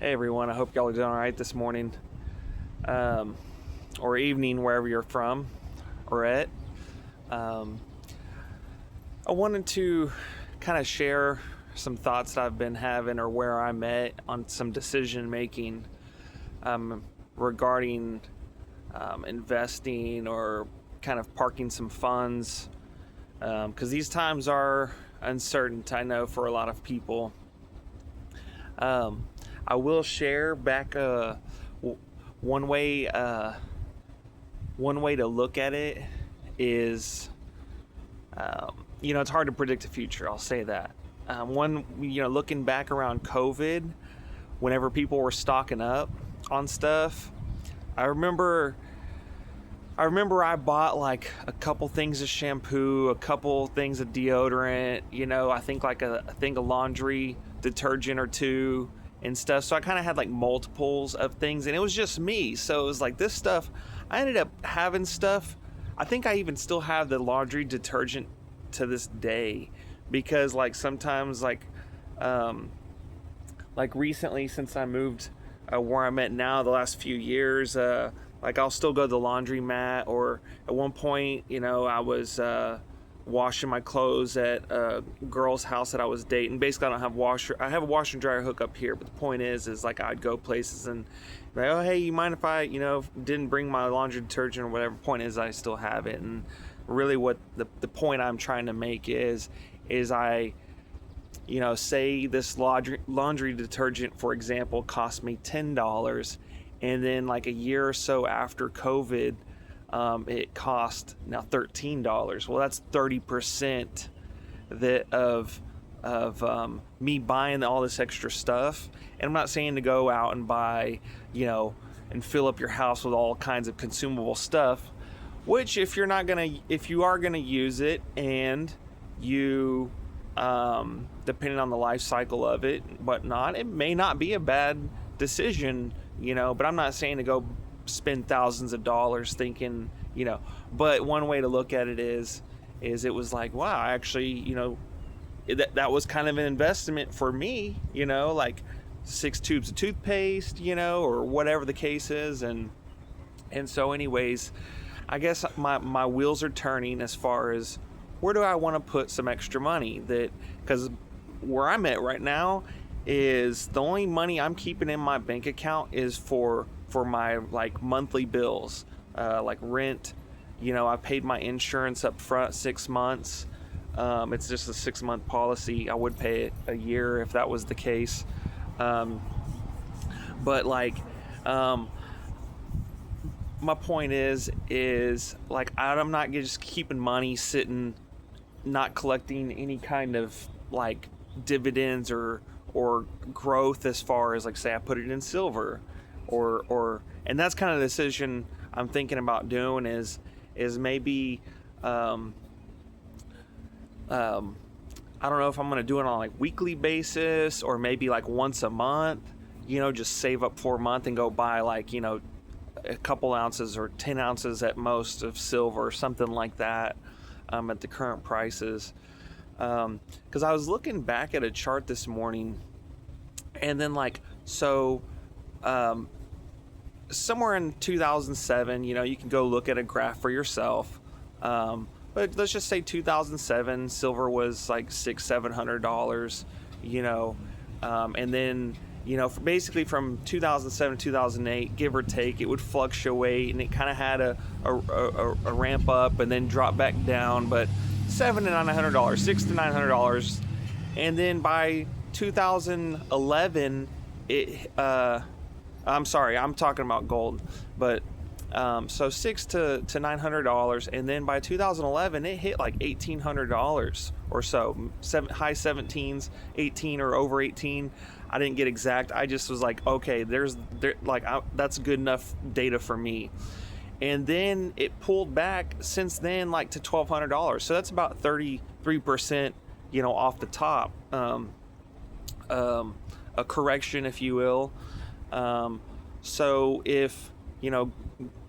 Hey everyone, I hope y'all are doing alright this morning or evening, wherever you're from or at. I wanted to kind of share some thoughts that I've been having or where I'm at on some decision making regarding investing or kind of parking some funds because these times are uncertain, I know, for a lot of people. I will share back one way to look at it is, it's hard to predict the future. I'll say that. Looking back around COVID, whenever people were stocking up on stuff, I remember I bought like a couple things of shampoo, a couple things of deodorant, I think like a thing of laundry detergent or two and stuff. So I kind of had like multiples of things, and it was just me. So it was like this stuff, I ended up having stuff. I think I even still have the laundry detergent to this day, because like sometimes like recently, since I moved where I'm at now, the last few years, like I'll still go to the laundromat, or at one point, I was washing my clothes at a girl's house that I was dating. Basically, I have a washer and dryer hook up here, but the point is like I'd go places and be like, oh hey, you mind if I didn't bring my laundry detergent or whatever. Point is, I still have it. And really what the point I'm trying to make is I say this laundry detergent, for example, cost me $10, and then like a year or so after COVID, it cost now $13. Well, that's 30% of me buying all this extra stuff. And I'm not saying to go out and buy, and fill up your house with all kinds of consumable stuff, which if you are gonna use it, and you depending on the life cycle of it, whatnot, it may not be a bad decision, but I'm not saying to go spend thousands of dollars thinking, but one way to look at it is it was like, wow, I actually, that was kind of an investment for me, like 6 tubes of toothpaste, or whatever the case is. And so anyways, I guess my wheels are turning as far as where do I want to put some extra money, because where I'm at right now is the only money I'm keeping in my bank account is for my like monthly bills, like rent. I paid my insurance up front 6 months. It's just a 6-month policy. I would pay it a year if that was the case. But like, my point is like, I'm not just keeping money sitting, not collecting any kind of like dividends or growth, as far as like, say I put it in silver and that's kind of the decision I'm thinking about doing is maybe I don't know if I'm going to do it on like weekly basis, or maybe like once a month, just save up for a month and go buy like, a couple ounces or 10 ounces at most of silver or something like that, at the current prices. Because I was looking back at a chart this morning, and then like, so somewhere in 2007, you can go look at a graph for yourself, but let's just say 2007 silver was like $600-700, and then basically from 2007 to 2008, give or take, it would fluctuate, and it kind of had a ramp up and then drop back down, but $700 to $900, $600 to $900, and then by 2011, I'm sorry, I'm talking about gold, but so $600 to $900, and then by 2011, it hit like $1,800 or so, high 17s, 18 or over 18. I didn't get exact. I just was like, okay, that's good enough data for me. And then it pulled back since then, like to $1,200. So that's about 33%, off the top. A correction, if you will. So if,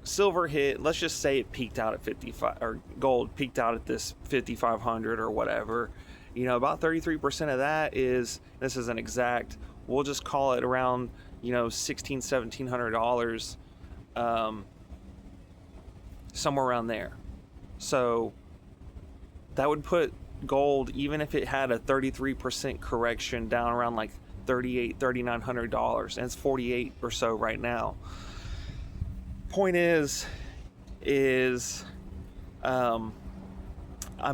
silver hit, let's just say it peaked out at 55, or gold peaked out at this 5,500 or whatever, about 33% of that is, this isn't exact, we'll just call it around, $1,600-$1,700, somewhere around there. So that would put gold, even if it had a 33% correction, down around like $3,900, and it's 48 or so right now. Point is I'm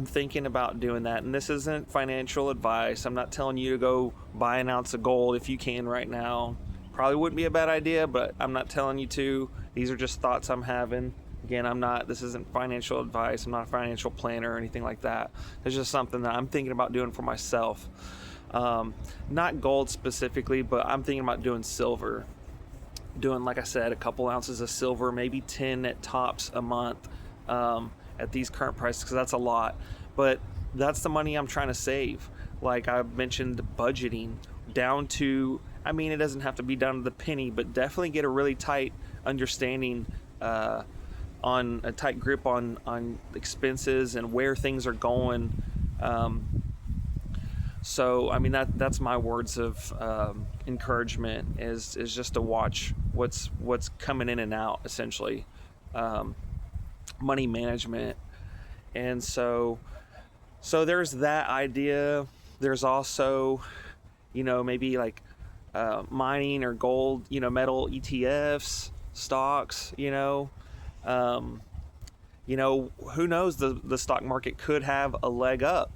thinking about doing that, and this isn't financial advice. I'm not telling you to go buy an ounce of gold if you can right now. Probably wouldn't be a bad idea, but I'm not telling you to. These are just thoughts I'm having. Again, this isn't financial advice. I'm not a financial planner or anything like that. It's just something that I'm thinking about doing for myself. Not gold specifically, but I'm thinking about doing silver. Doing, like I said, a couple ounces of silver, maybe 10 at tops a month, at these current prices, because that's a lot. But that's the money I'm trying to save. Like I mentioned, budgeting down to, it doesn't have to be down to the penny, but definitely get a really tight understanding, on a tight grip on expenses and where things are going. So that's my words of encouragement is just to watch what's coming in and out, essentially. Money management. And so there's that idea. There's also, maybe like mining or gold, metal ETFs, stocks, who knows, the stock market could have a leg up,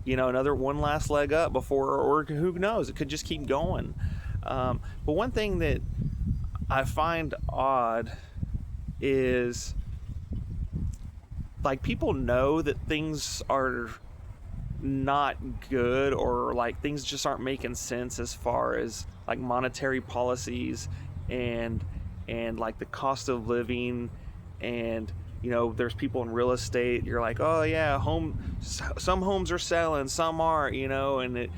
another one last leg up before, or who knows, it could just keep going. But one thing that I find odd is, like, people know that things are not good, or like things just aren't making sense as far as like monetary policies and like the cost of living, and there's people in real estate. You're like, oh yeah, some homes are selling, some aren't, and it,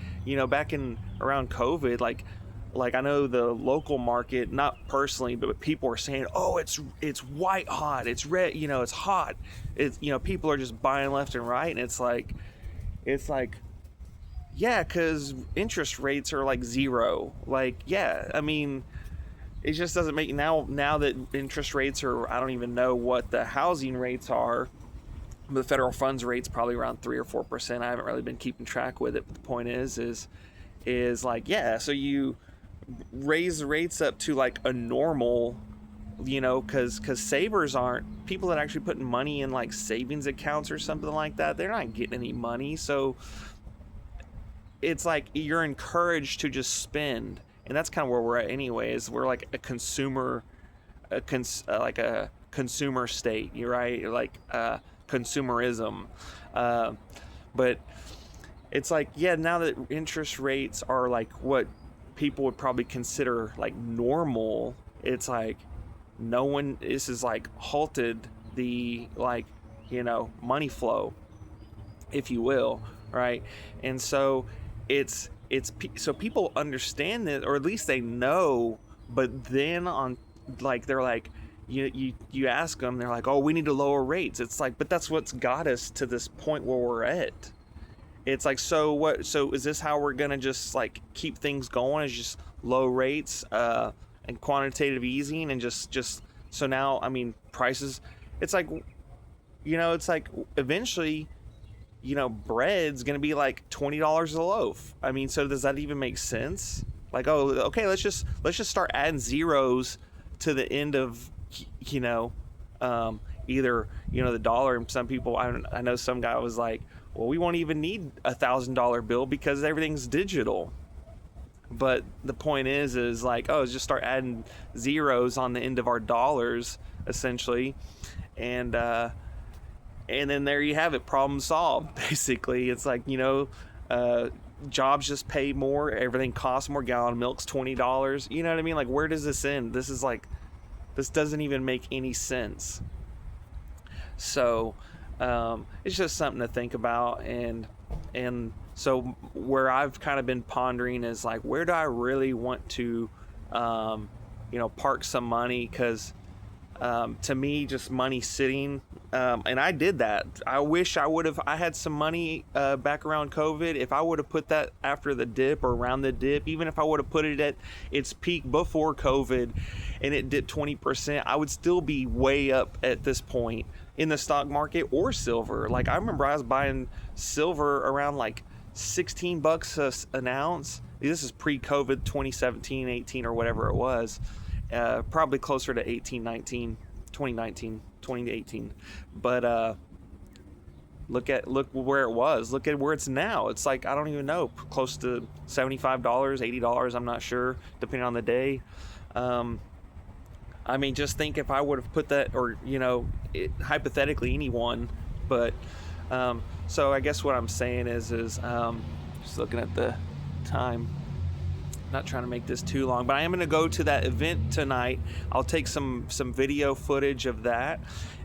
back in around COVID, like I know the local market, not personally, but people are saying, oh, it's white hot, it's red, it's hot. It's, people are just buying left and right. And it's like, yeah, because interest rates are like zero. Like, yeah, it just doesn't make, now that interest rates are, I don't even know what the housing rates are. The federal funds rate's probably around 3 or 4%. I haven't really been keeping track with it. But the point is like, yeah, so you raise the rates up to like a normal, because savers aren't, people that actually putting money in like savings accounts or something like that, they're not getting any money. So it's like you're encouraged to just spend, and that's kind of where we're at anyways. We're like a consumer, like a consumer state, you're right, like consumerism. But it's like, yeah, now that interest rates are like what people would probably consider like normal, it's like this is like halted the, like, money flow, if you will, right? And so it's so people understand that, or at least they know. But then on, like, they're like, you ask them, they're like, oh, we need to lower rates. It's like, but that's what's got us to this point where we're at. It's like, so what? So is this how we're gonna just like keep things going? Is just low rates and quantitative easing, and just so now, prices. It's like, it's like eventually, bread's gonna be like $20 a loaf. So does that even make sense? Like, oh, okay, let's just start adding zeros to the end of, either, the dollar. And some people, I know some guy was like, well, we won't even need $1,000 bill because everything's digital. But the point is like, oh, just start adding zeros on the end of our dollars, essentially, and then there you have it, problem solved. Basically, it's like, jobs just pay more, everything costs more, gallon of milk's $20. You know what I mean? Like, where does this end? This is like, this doesn't even make any sense. So it's just something to think about. And so where I've kind of been pondering is like, where do I really want to park some money? Because to me, just money sitting And I did that. I wish I had some money back around COVID. If I would have put that after the dip or around the dip, even if I would have put it at its peak before COVID and it dipped 20%, I would still be way up at this point in the stock market or silver. Like, I remember I was buying silver around like $16 an ounce. This is pre-COVID 2017, 18 or whatever it was. Probably closer to 18, 19, 2019, 2018. But look where it was. Look at where it's now. It's like, I don't even know, close to $75, $80, I'm not sure, depending on the day. I mean, just think if I would have put that, or, hypothetically anyone, but, so I guess what I'm saying is just looking at the time, not trying to make this too long, but I am going to go to that event tonight. I'll take some video footage of that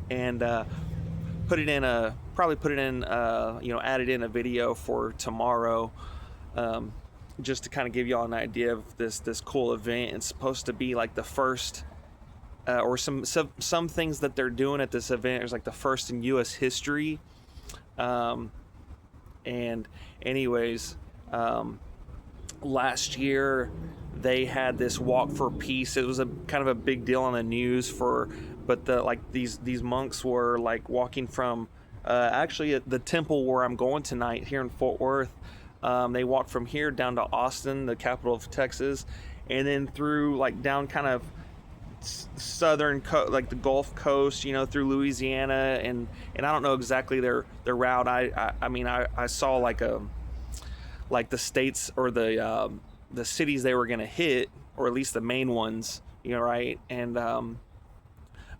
and, put it in, add it in a video for tomorrow, just to kind of give y'all an idea of this cool event. It's supposed to be like the first, or some things that they're doing at this event is like the first in U.S. history. And anyways, last year they had this walk for peace. It was a kind of a big deal on the news but these monks were like walking from, actually at the temple where I'm going tonight here in Fort Worth. They walked from here down to Austin, the capital of Texas, and then through like down kind of southern like the Gulf Coast, through Louisiana, and I don't know exactly their route. I mean I saw like the states or the cities they were gonna hit, or at least the main ones, right? And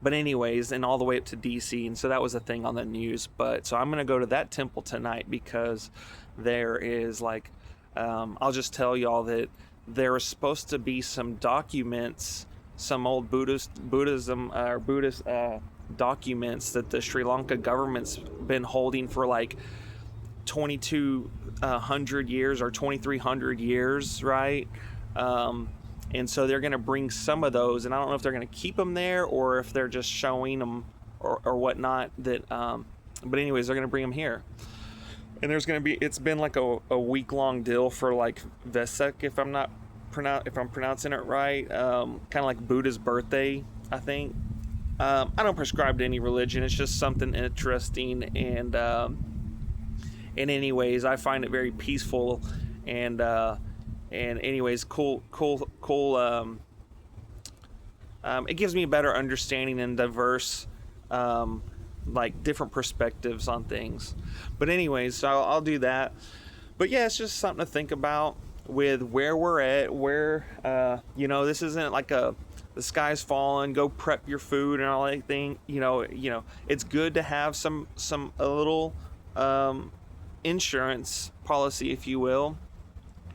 but anyways, and all the way up to DC, and so that was a thing on the news. But so I'm gonna go to that temple tonight because there is like, I'll just tell y'all that there is supposed to be some documents, some old Buddhist documents that the Sri Lanka government's been holding for like 2,200 years or 2,300 years, right? And so they're going to bring some of those, and I don't know if they're going to keep them there or if they're just showing them or whatnot. That, but anyways, they're going to bring them here. And it's been like a week-long deal for like Vesak, if I'm pronouncing it right, kind of like Buddha's birthday, I think. I don't prescribe to any religion. It's just something interesting, and anyways, I find it very peaceful, and anyways, cool. It gives me a better understanding and diverse, like different perspectives on things. But anyways, so I'll do that. But yeah, it's just something to think about with where we're at, where, this isn't like the sky's falling, go prep your food and all that thing. It's good to have a little, insurance policy, if you will.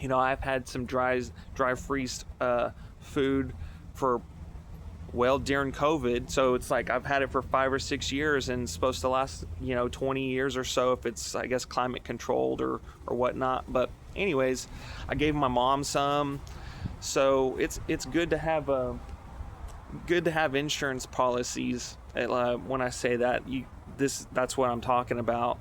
I've had some dry freeze, food for, during COVID. So it's like I've had it for 5 or 6 years and it's supposed to last, 20 years or so if it's, I guess, climate controlled or whatnot. But anyways, I gave my mom some. So it's good to have insurance policies. When I say that, that's what I'm talking about.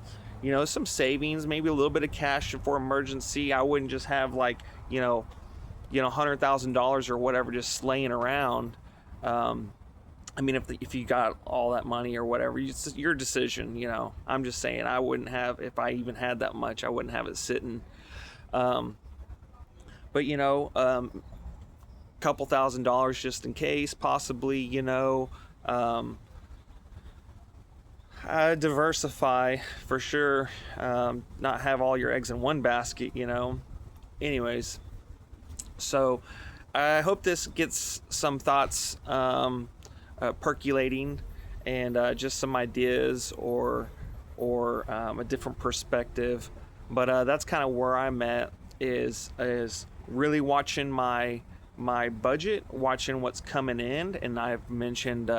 Some savings, maybe a little bit of cash for emergency. I wouldn't just have like, $100,000 or whatever just laying around. I mean, if you got all that money or whatever, it's your decision. I'm just saying, I wouldn't have, if I even had that much, I wouldn't have it sitting. But couple $1,000 just in case, possibly. Diversify for sure. Not have all your eggs in one basket. Anyways, so I hope this gets some thoughts percolating, and just some ideas or a different perspective. But that's kind of where I'm at, is really watching my budget, watching what's coming in. And I've mentioned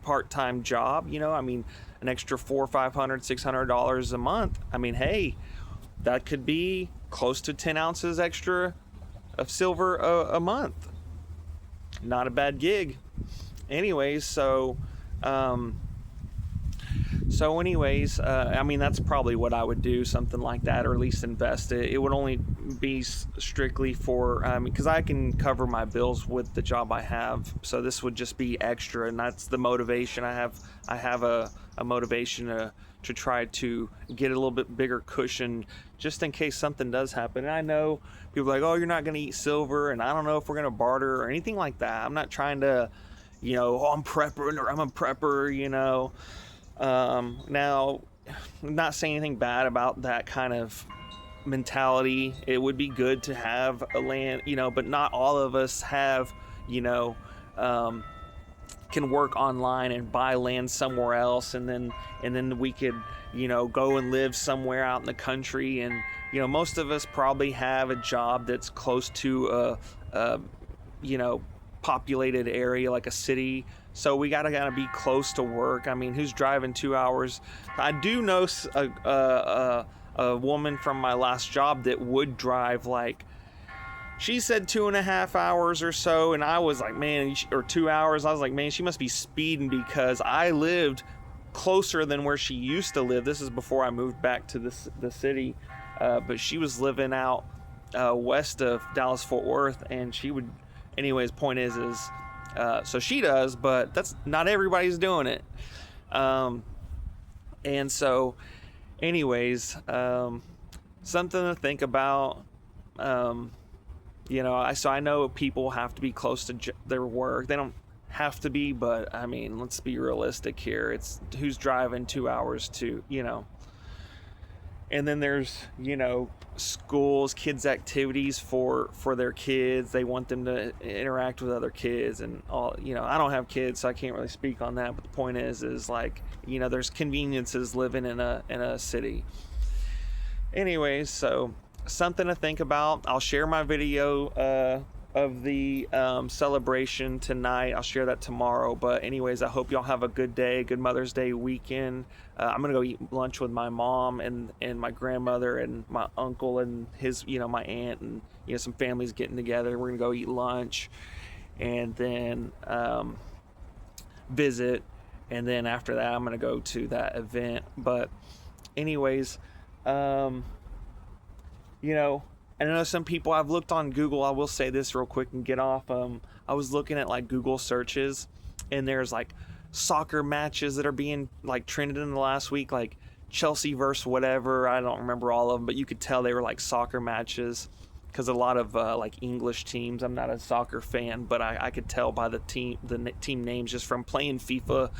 part-time job, an extra $400, $500, $600 a month. I mean, hey, that could be close to 10 ounces extra of silver a month. Not a bad gig. Anyways, so So anyways, I mean, that's probably what I would do, something like that, or at least invest it. It would only be strictly for, because I can cover my bills with the job I have. So this would just be extra, and that's the motivation I have. I have a motivation to try to get a little bit bigger cushion just in case something does happen. And I know people are like, oh, you're not going to eat silver, and I don't know if we're going to barter or anything like that. I'm not trying to, oh, I'm prepper, or I'm a prepper, Now, I'm not saying anything bad about that kind of mentality. It would be good to have a land, but not all of us have, can work online and buy land somewhere else, and then we could, go and live somewhere out in the country. And most of us probably have a job that's close to a populated area, like a city. So we gotta be close to work. I mean, who's driving 2 hours? I do know a woman from my last job that would drive, like, she said 2.5 hours or so, and I was like, man, or 2 hours. I was like, man, she must be speeding, because I lived closer than where she used to live. This is before I moved back to the city, but she was living out west of Dallas-Fort Worth, and she would. Anyways, point is so she does, but that's not everybody's doing it. And so, anyways, something to think about. I know people have to be close to their work. They don't have to be, but I mean, let's be realistic here. It's who's driving 2 hours to, And then there's, schools, kids' activities for their kids. They want them to interact with other kids and all. I don't have kids, so I can't really speak on that. But the point is like, there's conveniences living in a city. Anyways, so something to think about. I'll share my video of the celebration tonight. I'll share that tomorrow. But anyways, I hope y'all have a good day, good Mother's Day weekend. I'm gonna go eat lunch with my mom and my grandmother and my uncle and his, my aunt, and some families getting together. We're gonna go eat lunch and then visit, and then after that I'm gonna go to that event. But anyways, I know some people, I've looked on Google, I will say this real quick and get off. I was looking at like Google searches, and there's like soccer matches that are being like trended in the last week, like Chelsea versus whatever. I don't remember all of them, but you could tell they were like soccer matches, because a lot of like English teams, I'm not a soccer fan, but I could tell by the team names just from playing FIFA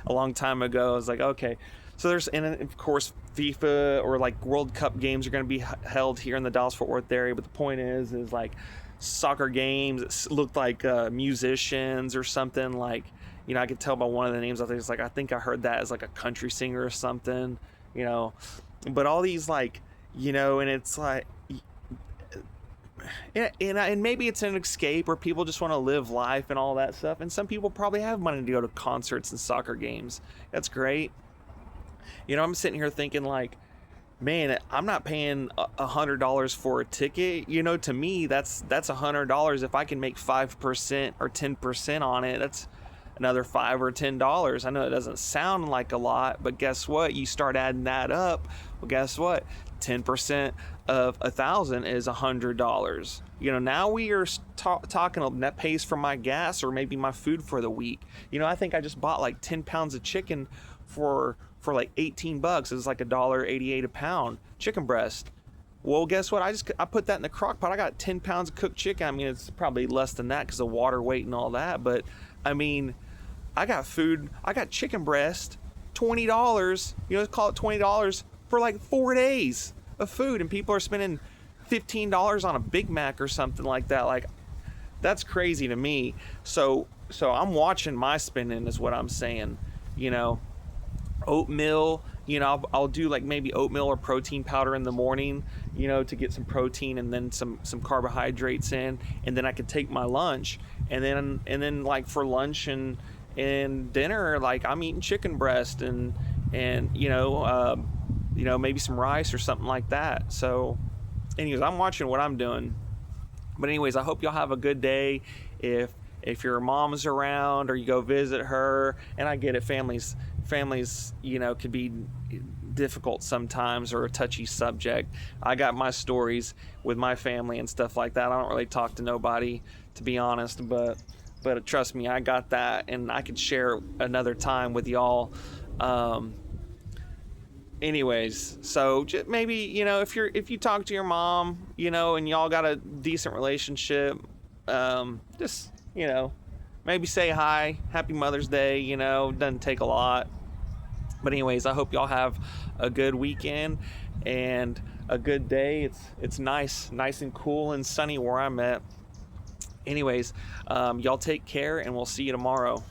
a long time ago. I was like, okay. So there's, and of course, FIFA or like World Cup games are going to be held here in the Dallas-Fort Worth area. But the point is like soccer games. It looked like musicians or something. Like, I could tell by one of the names. I think it's like, I think I heard that as like a country singer or something. But all these like, and it's like, and maybe it's an escape, or people just want to live life and all that stuff. And some people probably have money to go to concerts and soccer games. That's great. I'm sitting here thinking like, man, I'm not paying $100 for a ticket. To me, that's $100. If I can make 5% or 10% on it, that's another $5 or $10. I know it doesn't sound like a lot, but guess what? You start adding that up. Well, guess what? 10% of $1,000 is $100. Now we are talking that pays for my gas or maybe my food for the week. I think I just bought like 10 pounds of chicken for like $18. It was like $1.88 a pound, chicken breast. Well, guess what? I put that in the crock pot. I got 10 pounds of cooked chicken. I mean, it's probably less than that because of water weight and all that. But I mean, I got food. I got chicken breast, $20. Call it $20 for like 4 days of food, and people are spending $15 on a Big Mac or something like that. Like, that's crazy to me. So I'm watching my spending, is what I'm saying. Oatmeal, I'll do like maybe oatmeal or protein powder in the morning, to get some protein and then some carbohydrates in, and then I could take my lunch, and then like for lunch and dinner, like I'm eating chicken breast and maybe some rice or something like that. So anyways, I'm watching what I'm doing. But anyways, I hope y'all have a good day. If your mom's around or you go visit her, and I get it, families families, could be difficult sometimes, or a touchy subject. I got my stories with my family and stuff like that. I don't really talk to nobody, to be honest, but trust me, I got that, and I could share another time with y'all. Anyways, so just maybe, if you talk to your mom, and y'all got a decent relationship, just, maybe say hi, happy Mother's Day. Doesn't take a lot. But anyways, I hope y'all have a good weekend and a good day. It's nice and cool and sunny where I'm at. Anyways, y'all take care, and we'll see you tomorrow.